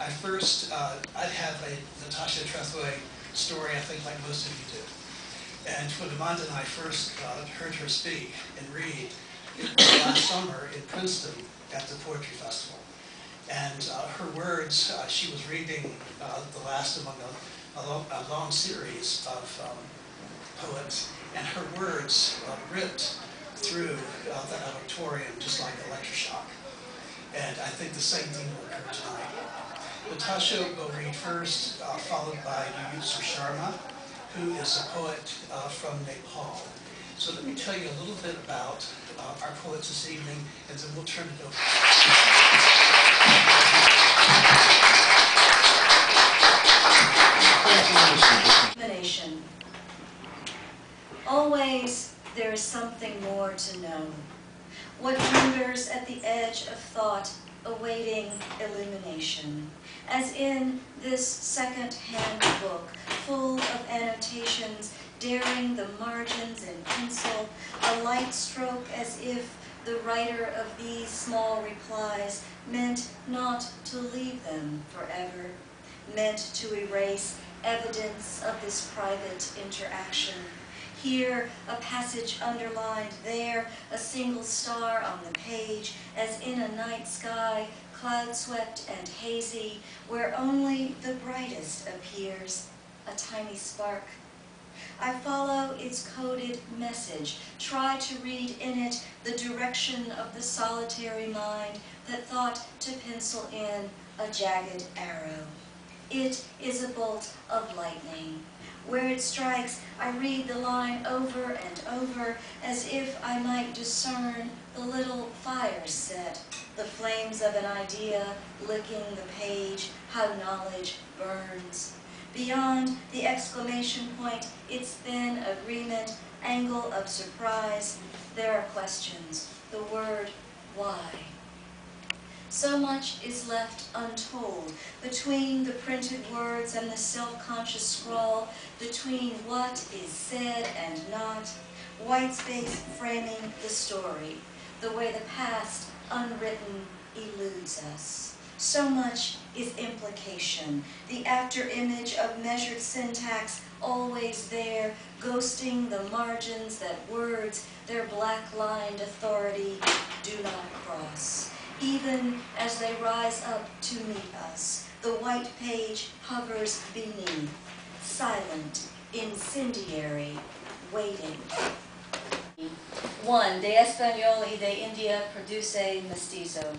I'd have a Natasha Trethewey story, I think, like most of you do. And when Amanda and I first heard her speak and read, it was last summer in Princeton at the Poetry Festival. And her words, she was reading the last among a long series of poets, and her words ripped through that auditorium just like electroshock. And I think the same thing will occur tonight. Natasha will read first, followed by Yuyutsu Sharma, who is a poet from Nepal. So let me tell you a little bit about our poets this evening, and then we'll turn it over. Illumination. Always there is something more to know. What lingers at the edge of thought, awaiting illumination. As in this second-hand book, full of annotations, daring the margins in pencil, a light stroke as if the writer of these small replies meant not to leave them forever, meant to erase evidence of this private interaction. Here, a passage underlined, there, a single star on the page, as in a night sky, cloud-swept and hazy, where only the brightest appears, a tiny spark. I follow its coded message, try to read in it the direction of the solitary mind that thought to pencil in a jagged arrow. It is a bolt of lightning. Where it strikes, I read the line over and over as if I might discern the little fire set, the flames of an idea licking the page, how knowledge burns. Beyond the exclamation point, its thin agreement, angle of surprise, there are questions, the word why. So much is left untold between the printed words and the self-conscious scrawl, between what is said and not, white space framing the story, the way the past, unwritten, eludes us. So much is implication, the after-image of measured syntax always there, ghosting the margins that words, their black-lined authority, do not cross. Even as they rise up to meet us, the white page hovers beneath, silent, incendiary, waiting. 1. De Español y de India produce mestizo.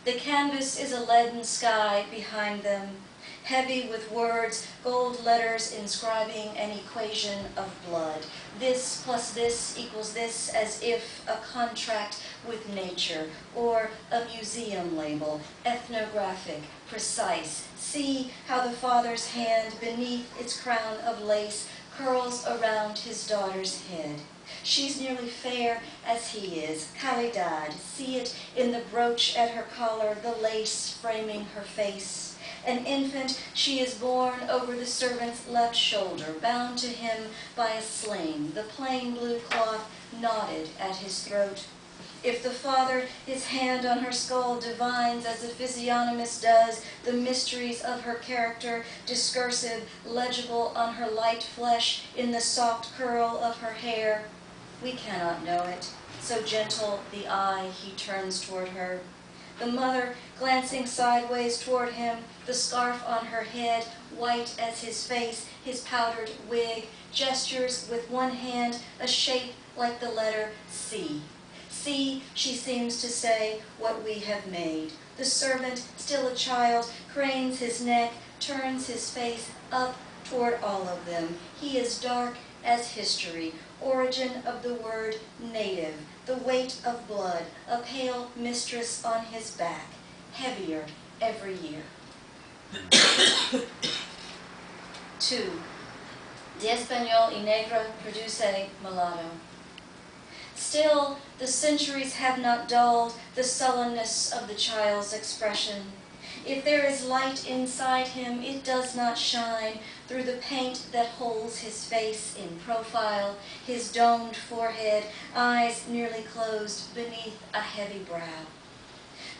The canvas is a leaden sky behind them, heavy with words, gold letters inscribing an equation of blood. This plus this equals this, as if a contract with nature, or a museum label, ethnographic, precise. See how the father's hand beneath its crown of lace curls around his daughter's head. She's nearly fair as he is, calidad. See it in the brooch at her collar, the lace framing her face. An infant, she is born over the servant's left shoulder, bound to him by a sling, the plain blue cloth knotted at his throat. If the father, his hand on her skull, divines, as the physiognomist does, the mysteries of her character, discursive, legible on her light flesh, in the soft curl of her hair, we cannot know it, so gentle the eye he turns toward her. The mother, glancing sideways toward him, the scarf on her head, white as his face, his powdered wig, gestures with one hand a shape like the letter C. See, she seems to say, what we have made. The servant, still a child, cranes his neck, turns his face up toward all of them. He is dark as history, origin of the word native, the weight of blood, a pale mistress on his back, heavier every year. 2. De Español y Negra produce mulatto. Still, the centuries have not dulled the sullenness of the child's expression. If there is light inside him, it does not shine through the paint that holds his face in profile, his domed forehead, eyes nearly closed beneath a heavy brow.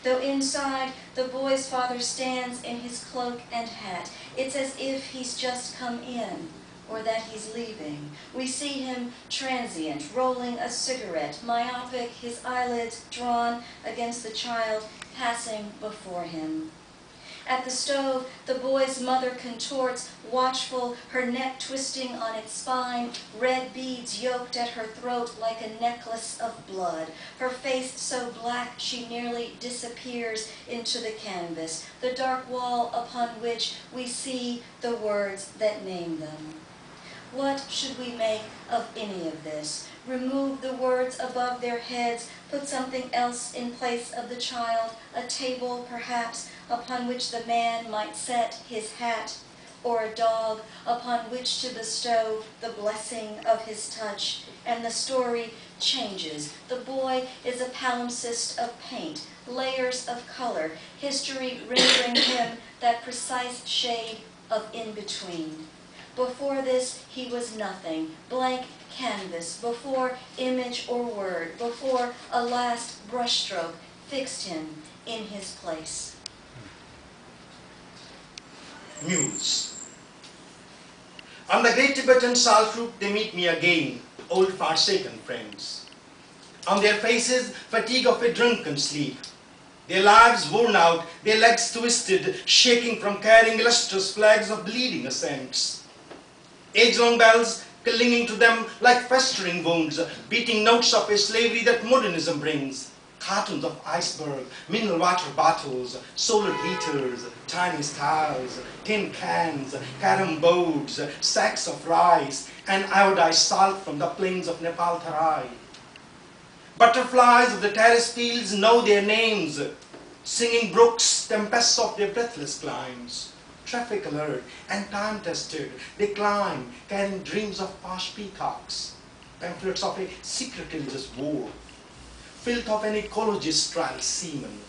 though inside the boy's father stands in his cloak and hat. It's as if he's just come in, or that he's leaving. We see him transient, rolling a cigarette, myopic, his eyelids drawn against the child passing before him. At the stove, the boy's mother contorts, watchful, her neck twisting on its spine, red beads yoked at her throat like a necklace of blood, her face so black she nearly disappears into the canvas, the dark wall upon which we see the words that name them. What should we make of any of this? Remove the words above their heads, put something else in place of the child, a table perhaps, upon which the man might set his hat, or a dog upon which to bestow the blessing of his touch, and the story changes. The boy is a palimpsest of paint, layers of color, history rendering him that precise shade of in-between. Before this, he was nothing, blank canvas, before image or word, before a last brushstroke fixed him in his place. Mules. On the great Tibetan salt route, they meet me again, old forsaken friends. On their faces, fatigue of a drunken sleep. Their lives worn out, their legs twisted, shaking from carrying illustrious flags of bleeding ascents. Age-long bells clinging to them like festering wounds, beating notes of a slavery that modernism brings. Cartons of iceberg, mineral water bottles, solar heaters, Chinese towels, tin cans, carom boards, sacks of rice, and iodized salt from the plains of Nepal Trilogy. Butterflies of the terrace fields know their names, singing brooks, tempests of their breathless climes. Traffic alert and time-tested, they climb, carrying dreams of posh peacocks, pamphlets of a secret religious war, filth of an ecologist-trial seaman,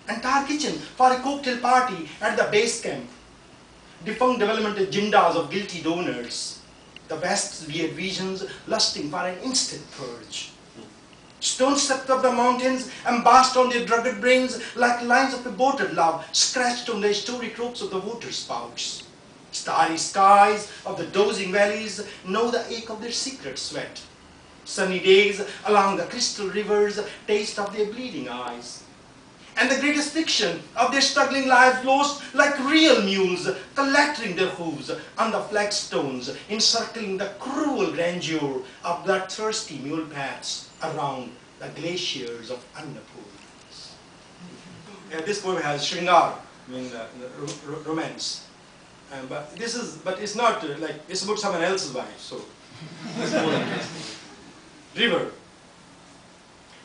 entire kitchen for a cocktail party at the base camp, defunct development agendas of guilty donors, the West's weird visions lusting for an instant purge. Stones stepped up the mountains, embossed on their drugged brains like lines of a boated love, scratched on the historic ropes of the water spouts. Starry skies of the dozing valleys know the ache of their secret sweat. Sunny days along the crystal rivers taste of their bleeding eyes. And the greatest fiction of their struggling lives lost like real mules, collecting their hooves on the flagstones, encircling the cruel grandeur of bloodthirsty mule paths around the glaciers of Annapurna. This poem has Shringar, romance. But it's not like, it's about someone else's wife, so it's more interesting. River.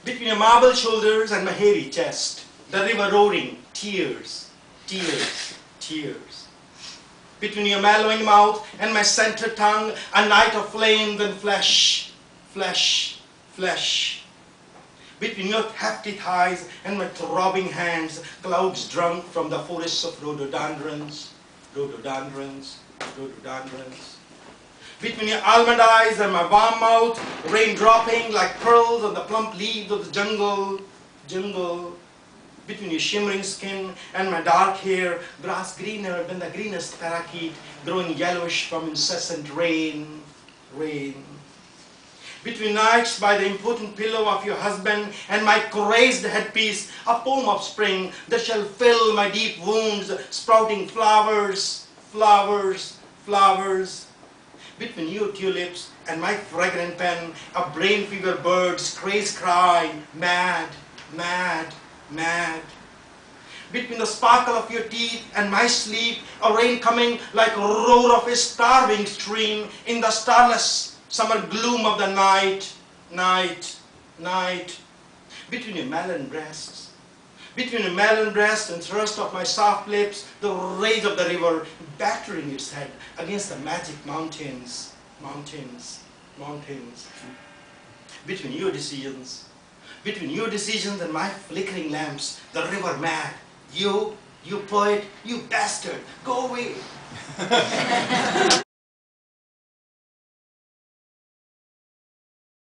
Between your marble shoulders and my hairy chest, the river roaring, tears, tears, tears. Between your mellowing mouth and my centered tongue, a night of flames and flesh, flesh, flesh. Between your hefty thighs and my throbbing hands, clouds drunk from the forests of rhododendrons, rhododendrons, rhododendrons. Between your almond eyes and my warm mouth, rain dropping like pearls on the plump leaves of the jungle, jungle. Between your shimmering skin and my dark hair, grass greener than the greenest parakeet, growing yellowish from incessant rain, rain. Between nights by the impotent pillow of your husband and my crazed headpiece, a poem of spring that shall fill my deep wounds, sprouting flowers, flowers, flowers. Between your tulips and my fragrant pen, a brain fever bird's crazed cry, mad, mad, mad. Between the sparkle of your teeth and my sleep, a rain coming like a roar of a starving stream in the starless summer gloom of the night, night, night. Between your melon breasts, between your melon breast and thrust of my soft lips, the rage of the river battering its head against the magic mountains, mountains, mountains. Between your decisions and my flickering lamps, the river mad. You poet, you bastard, go away.